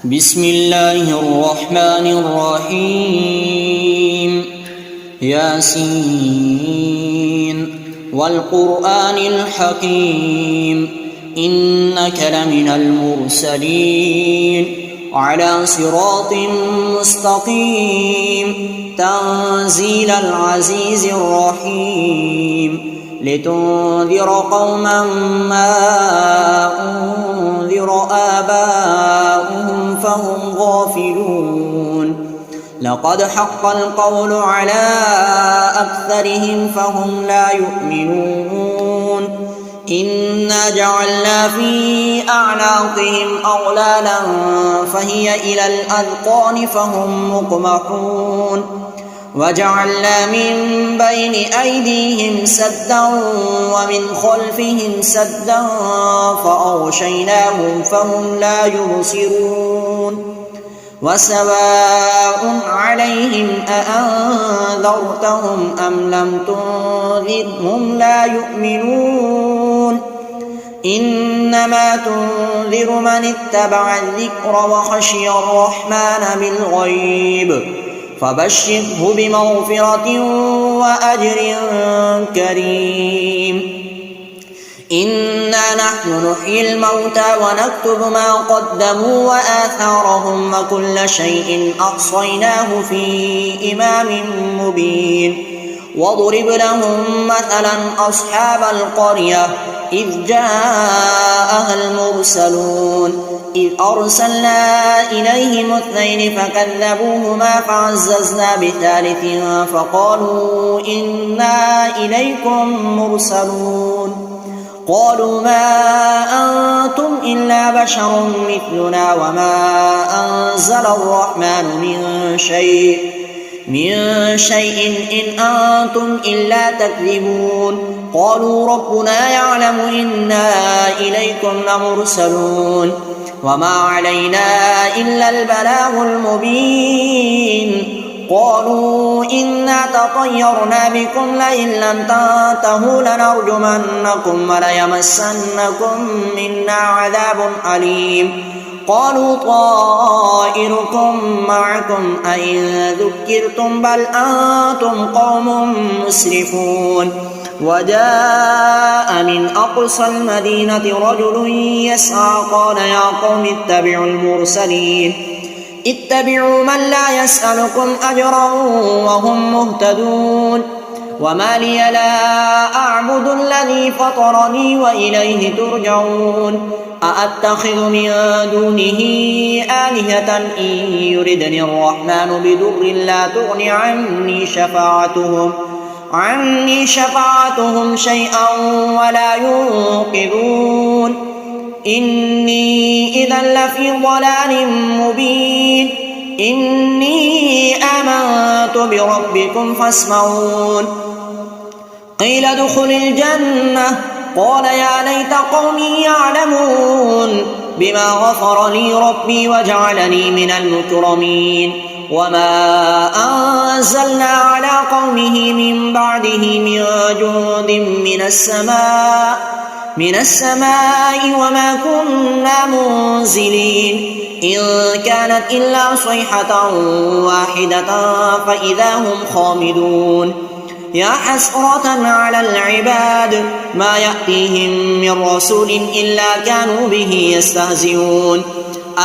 بسم الله الرحمن الرحيم ياسين والقرآن الحكيم إنك لمن المرسلين على صراط مستقيم تنزيل العزيز الرحيم لتنذر قوما ما أنذر آباؤهم فهم غافلون لقد حق القول على أكثرهم فهم لا يؤمنون إنا جعلنا في أعناقهم أغلالا فهي إلى الأذقان فهم مقمحون وجعلنا من بين أيديهم سدا ومن خلفهم سدا فأغشيناهم فهم لا يبصرون وسواء عليهم أأنذرتهم أم لم تنذرهم لا يؤمنون إنما تنذر من اتبع الذكر وخشي الرحمن بالغيب فبشره بمغفرة وأجر كريم إنا نحن نحيي الموتى ونكتب ما قدموا وآثارهم وكل شيء أحصيناه في إمام مبين واضرب لهم مثلا أصحاب القرية إذ جاءها المرسلون إذ أرسلنا إليهم اثنين فكذبوهما فعززنا بثالث فقالوا إنا إليكم مرسلون قالوا ما أنتم إلا بشر مثلنا وما أنزل الرحمن من شيء إن أنتم إلا تكذبون قالوا ربنا يعلم إنا إليكم لمرسلون وما علينا إلا البلاغ المبين قالوا إنا تطيرنا بكم لئن لم تنتهوا لنرجمنكم وليمسنكم منا عذاب أليم قالوا طائركم معكم أئن ذكرتم بل أنتم قوم مسرفون وجاء من أقصى المدينة رجل يسعى قال يا قوم اتبعوا المرسلين اتبعوا من لا يسألكم أجرا وهم مهتدون وما لي لا أعبد الذي فطرني وإليه ترجعون أأتخذ من دونه آلهة إن يردني الرحمن بضر لا تغن عني شفاعتهم شيئا ولا ينقذون إني إذا لفي ضلال مبين إني آمنت بربكم فاسمعون قيل ادخل الجنة قال يا ليت قومي يعلمون بما غفر لي ربي وجعلني من المكرمين وما أنزلنا على قومه من بعده من جند من السماء وما كنا منزلين إن كانت إلا صيحة واحدة فإذا هم خامدون يا حسرة على العباد ما يأتيهم من رسول إلا كانوا به يستهزئون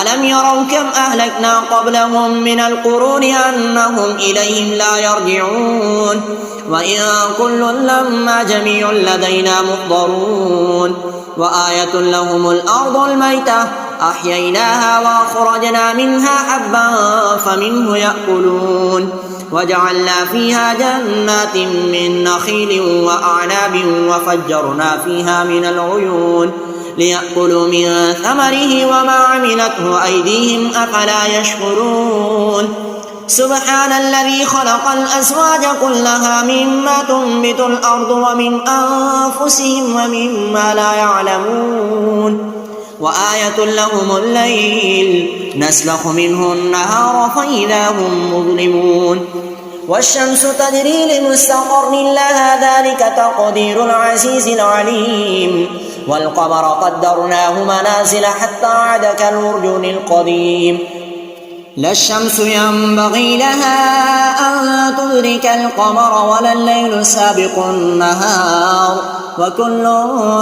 ألم يروا كم أهلكنا قبلهم من القرون أنهم إليهم لا يرجعون وإن كل لما جميع لدينا محضرون وآية لهم الأرض الميتة أحييناها وأخرجنا منها حبا فمنه يأكلون وجعلنا فيها جنات من نخيل وأعناب وفجرنا فيها من العيون ليأكلوا من ثمره وما عملته أيديهم أفلا يشكرون سبحان الذي خلق الأزواج كلها مما تنبت الأرض ومن أنفسهم ومما لا يعلمون وآية لهم الليل نسلخ منه النهار فإذا هم مظلمون والشمس تجري لمستقر لها ذلك تقدير العزيز العليم والقمر قدرناه منازل حتى عاد كالعرجون القديم لا الشمس ينبغي لها أن تدرك القمر ولا الليل سابق النهار وكل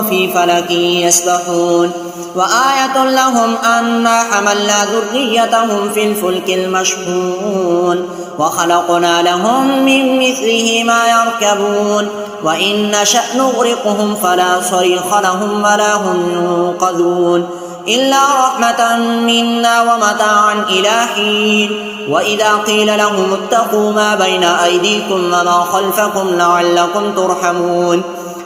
في فلك يسبحون وآية لهم أنا حملنا ذريتهم في الفلك المشحون وخلقنا لهم من مثله ما يركبون وإن نشأ نغرقهم فلا صريخ لهم ولا هم ينقذون إلا رحمة منا ومتاعا إلى حين وإذا قيل لهم اتقوا ما بين أيديكم وما خلفكم لعلكم ترحمون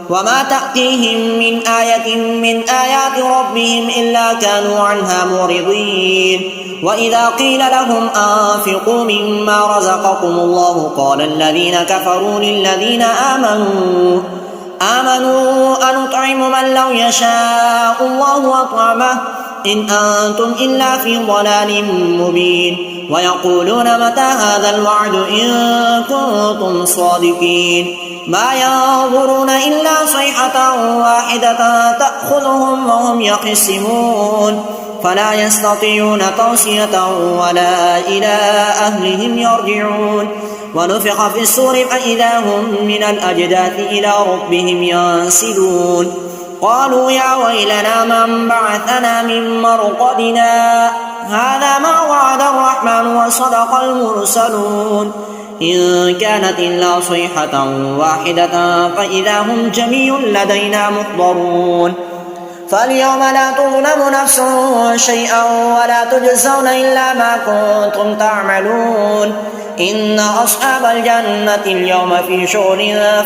وما تأتيهم من آية من آيات ربهم إلا كانوا عنها معرضين وإذا قيل لهم أنفقوا مما رزقكم الله قال الذين كفروا للذين آمنوا أنطعم من لو يشاء الله أطعمه إن أنتم إلا في ضلال مبين ويقولون متى هذا الوعد إن كنتم صادقين ما ينظرون إلا صيحة واحدة تأخذهم وهم يخصمون فلا يستطيعون توصية ولا إلى أهلهم يرجعون ونفخ في الصور فإذا هم من الأجداث إلى ربهم ينسلون قالوا يا ويلنا من بعثنا من مرقدنا هذا ما وعد الرحمن وصدق المرسلون إن كانت إلا صيحة واحدة فإذا هم جميع لدينا محضرون فاليوم لا تظلم نفس شيئا ولا تجزون إلا ما كنتم تعملون إن أصحاب الجنة اليوم في شغل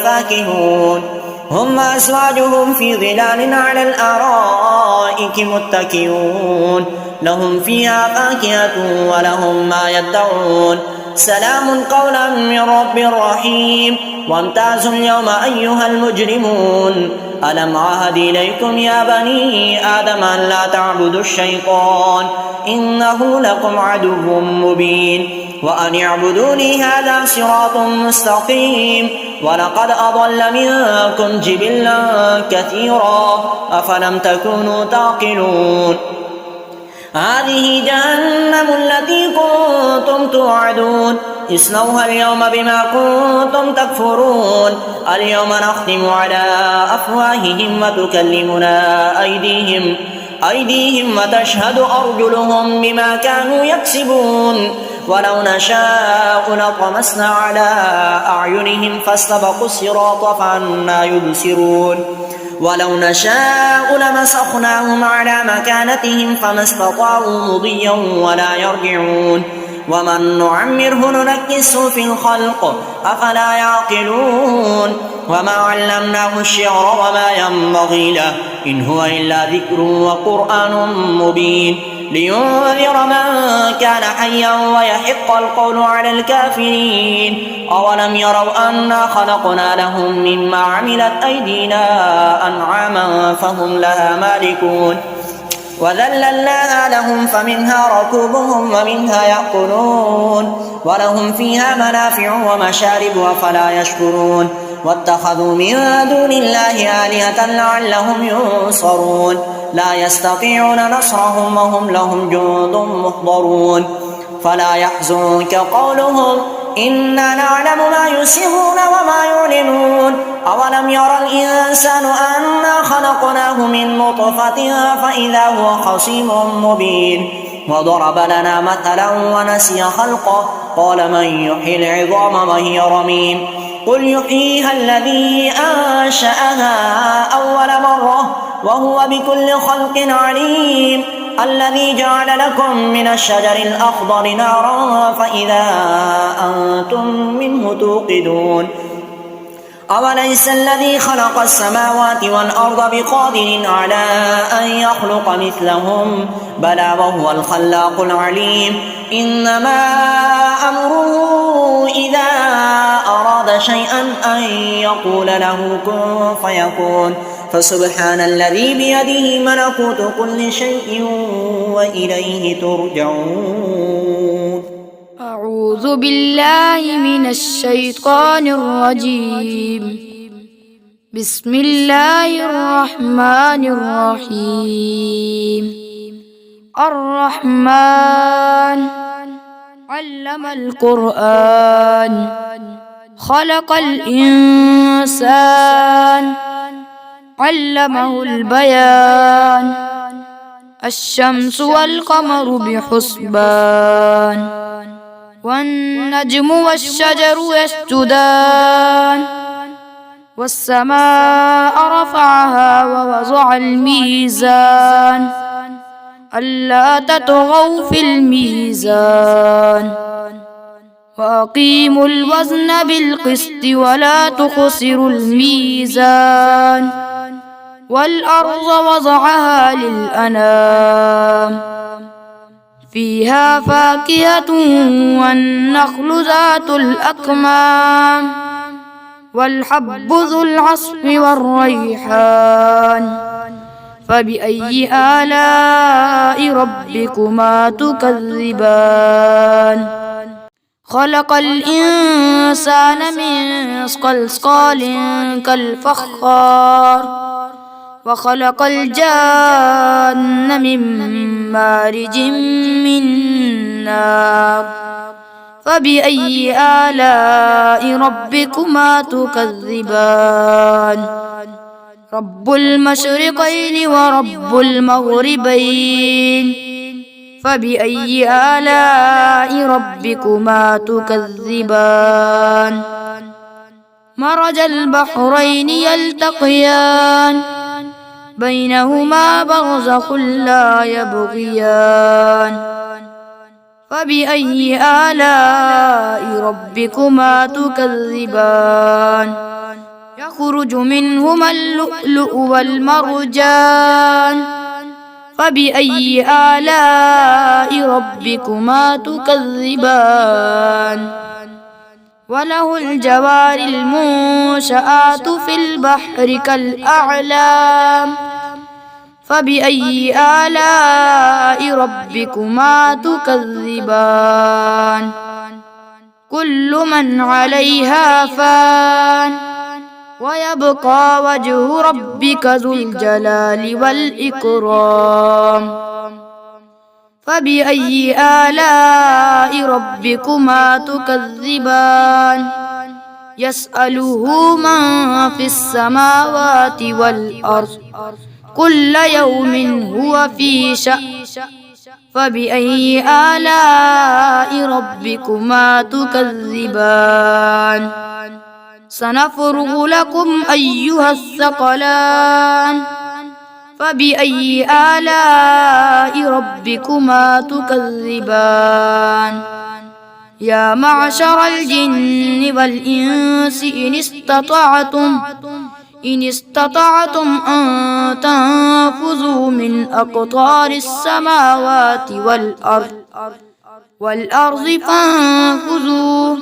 فاكهون هم وأزواجهم في ظلال على الأرائك متكئون لهم فيها فاكهة ولهم ما يدعون سلام قولا من رب رحيم وامتازوا اليوم أيها المجرمون ألم عهد إليكم يا بني آدم أن لا تعبدوا الشيطان إنه لكم عدو مبين وأن اعبدوني هذا صراط مستقيم ولقد أضل منكم جبلا كثيرا أفلم تكونوا تعقلون هذه جهنم التي كنتم توعدون اصلوها اليوم بما كنتم تكفرون اليوم نختم على أفواههم وتكلمنا أيديهم وتشهد أرجلهم بما كانوا يكسبون ولو نشاء لطمسنا على أعينهم فاستبقوا الصراط فأنى يبصرون ولو نشاء لمسخناهم على مكانتهم فما استطاعوا مضيا ولا يرجعون ومن نعمره ننكسه في الخلق أفلا يعقلون وما علمناه الشعر وما ينبغي له إن هو إلا ذكر وقرآن مبين لينذر من كان حيا ويحق القول على الكافرين أولم يروا أنا خلقنا لهم مما عملت أيدينا أنعاما فهم لها مالكون وذللناها لهم فمنها ركوبهم ومنها يأكلون ولهم فيها منافع ومشارب أفلا يشكرون واتخذوا من دون الله آلهة لعلهم ينصرون لا يستطيعون نصرهم وهم لهم جند محضرون فلا يحزنك قولهم إنا نعلم ما يسرون وما يعلنون أولم يرى الإنسان أنا خلقناه من نطفة فإذا هو خصيم مبين وضرب لنا مثلا ونسي خلقه قال من يحيي العظام وهي رميم قل يحييها الذي أنشأها أول مرة وهو بكل خلق عليم الذي جعل لكم من الشجر الأخضر نارا فإذا أنتم منه توقدون أوليس الذي خلق السماوات والأرض بقادر على أن يخلق مثلهم بلى وهو الخلاق العليم إنما أمره إذا أراد شيئا أن يقول له كن فيكون فسبحان الذي بيده ملكوت كل شيء وإليه ترجعون أعوذ بالله من الشيطان الرجيم بسم الله الرحمن الرحيم. الرحمن علم القرآن خلق الإنسان علمه البيان. الشمس والقمر بحسبان والنجم والشجر يسجدان والسماء رفعها ووضع الميزان ألا تطغوا في الميزان وأقيموا الوزن بالقسط ولا تخسروا الميزان والأرض وضعها للأنام فيها فاكهة والنخل ذات الأكمام والحب ذو العصف والريحان فبأي آلاء ربكما تكذبان خلق الإنسان من صلصال كالفخار وخلق الجان من مارج من نار فبأي آلاء ربكما تكذبان رب المشرقين ورب المغربين فبأي آلاء ربكما تكذبان مرج البحرين يلتقيان بينهما برزخ لا يبغيان فبأي آلاء ربكما تكذبان يخرج منهما اللؤلؤ والمرجان فبأي آلاء ربكما تكذبان وله الجوار المنشآت في البحر كالأعلام فبأي آلاء ربكما تكذبان كل من عليها فان ويبقى وجه ربك ذو الجلال والإكرام فبأي آلاء ربكما تكذبان يسأله من في السماوات والأرض كل يوم هو في شأن فبأي آلاء ربكما تكذبان سنفرغ لكم أيها الثقلان فبأي آلاء ربكما تكذبان يا معشر الجن والإنس إن استطعتم أن تنفذوا من أقطار السماوات والأرض فانفذوا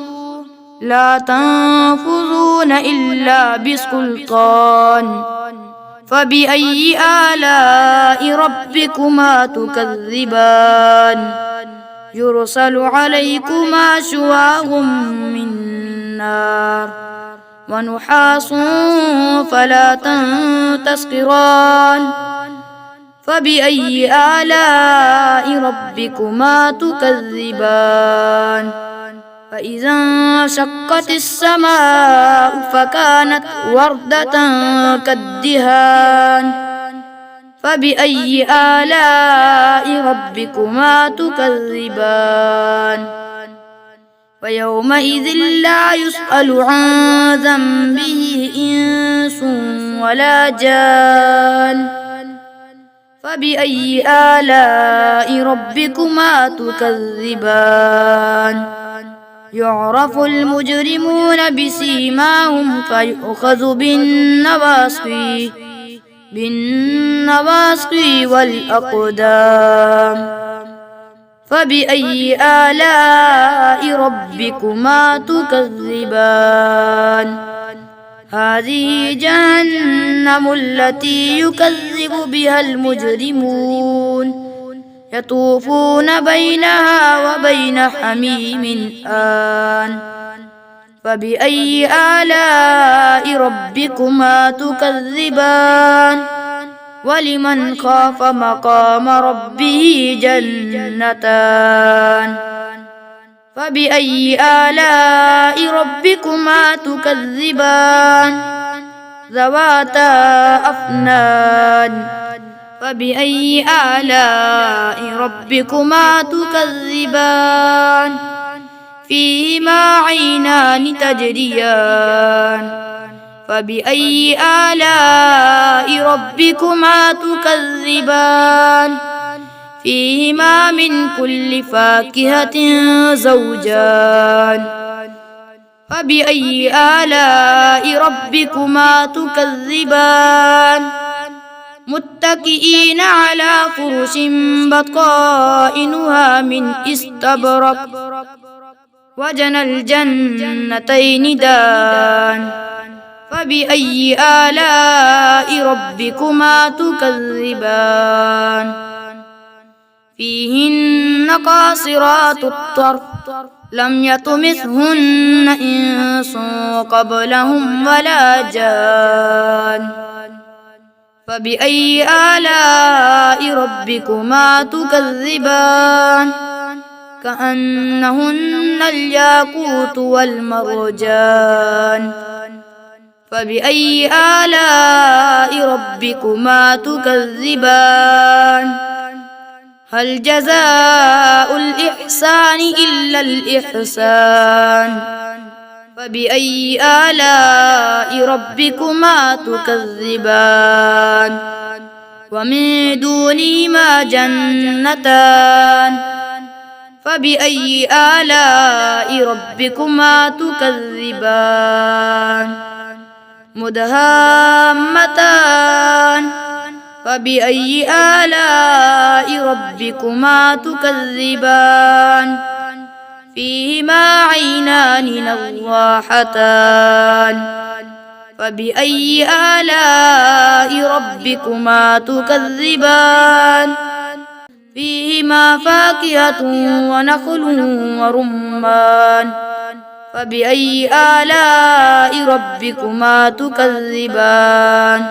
لا تنفذون إلا بسلطان فبأي آلاء ربكما تكذبان يرسل عليكما شواظ من نار ونحاس فلا تنتصران فبأي آلاء ربكما تكذبان فإذا انشقت السماء فكانت وردة كالدهان فبأي آلاء ربكما تكذبان ويومئذ لا يسأل عن ذنبه إنس ولا جان فبأي آلاء ربكما تكذبان يعرف المجرمون بسيماهم فيؤخذ بالنواصي والأقدام فبأي آلاء ربكما تكذبان هذه جهنم التي يكذب بها المجرمون يطوفون بينها وبين حميم آن فبأي آلاء ربكما تكذبان ولمن خاف مقام ربه جنتان فبأي آلاء ربكما تكذبان ذواتا أفنان فبأي آلاء ربكما تكذبان فيهما عينان تجريان فبأي آلاء ربكما تكذبان فيهما من كل فاكهة زوجان فبأي آلاء ربكما تكذبان متكئين على فرش بطائنها من استبرق وجنى الجنتين دان فبأي آلاء ربكما تكذبان فيهن قاصرات الطرف لم يطمثهن إنس قبلهم ولا جان فبأي آلاء ربكما تكذبان كأنهن الياقوت والمرجان فبأي آلاء ربكما تكذبان هل جزاء الإحسان إلا الإحسان فبأي آلاء ربكما تكذبان ومن دونهما جنتان فبأي آلاء ربكما تكذبان مدهامتان فبأي آلاء ربكما تكذبان فيهما عينان نضاحتان فبأي آلاء ربكما تكذبان فيهما فاكهة ونخل ورمان فبأي آلاء ربكما تكذبان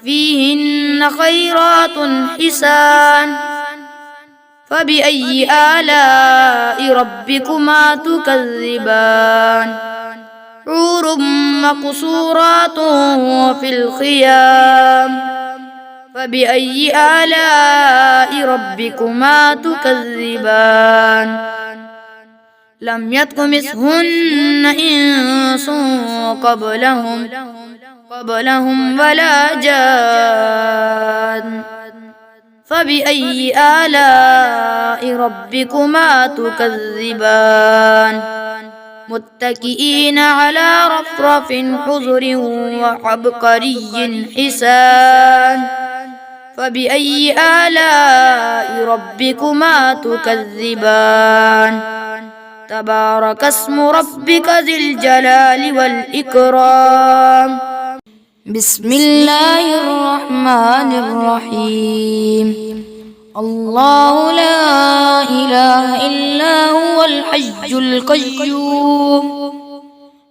فيهن خيرات حسان فبأي آلاء ربكما تكذبان حور مقصورات في الخيام فبأي آلاء ربكما تكذبان لم يطمثهن إنس قبلهم ولا جان فبأي آلاء ربكما تكذبان متكئين على رفرف خضر وعبقري حسان فبأي آلاء ربكما تكذبان تبارك اسم ربك ذي الجلال والإكرام بسم الله الرحمن الرحيم الله لا إله إلا هو الحي القيوم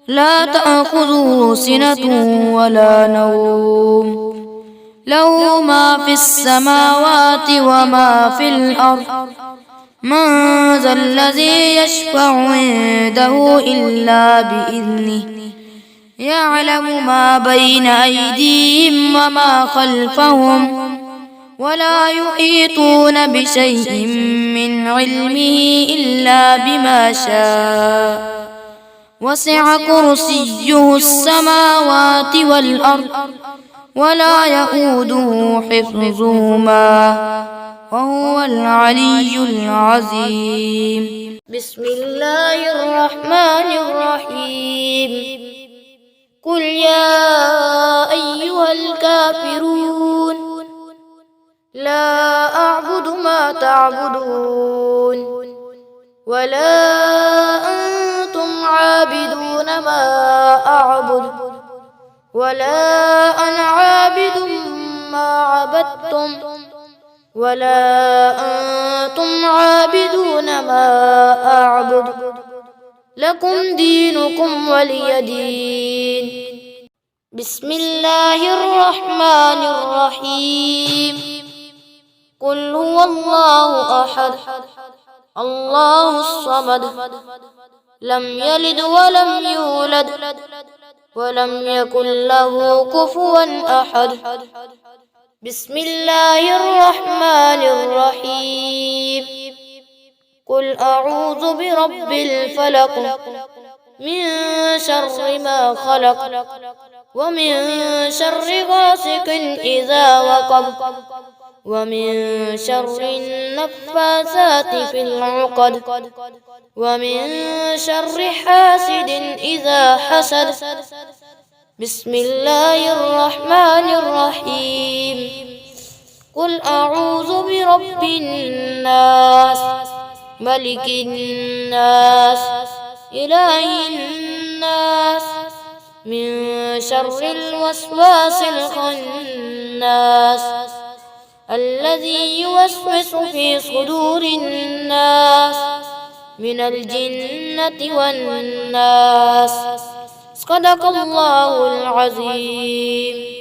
لا تأخذه سنة ولا نوم له ما في السماوات وما في الأرض من ذا الذي يشفع عنده إلا بإذنه يعلم ما بين أيديهم وما خلفهم ولا يحيطون بشيء من علمه إلا بما شاء وسع كرسيه السماوات والأرض ولا يئوده حفظهما وهو العلي العظيم بسم الله الرحمن الرحيم قل يا أيها الكافرون لا أعبد ما تعبدون ولا أنتم عابدون ما أعبد ولا أنا عابد ما عبدتم ولا أنتم عابدون ما أعبد لكم دينكم ولي دين. بسم الله الرحمن الرحيم. قل هو الله أحد الله الصمد لم يلد ولم يولد ولم يكن له كفوا أحد. بسم الله الرحمن الرحيم. قل أعوذ برب الفلق من شر ما خلق ومن شر غاسق إذا وقب ومن شر النفاثات في العقد ومن شر حاسد إذا حسد. بسم الله الرحمن الرحيم. قل أعوذ برب الناس ملك الناس إله الناس من شر الوسواس الخناس الذي يوسوس في صدور الناس من الجنة والناس. صدق الله العظيم.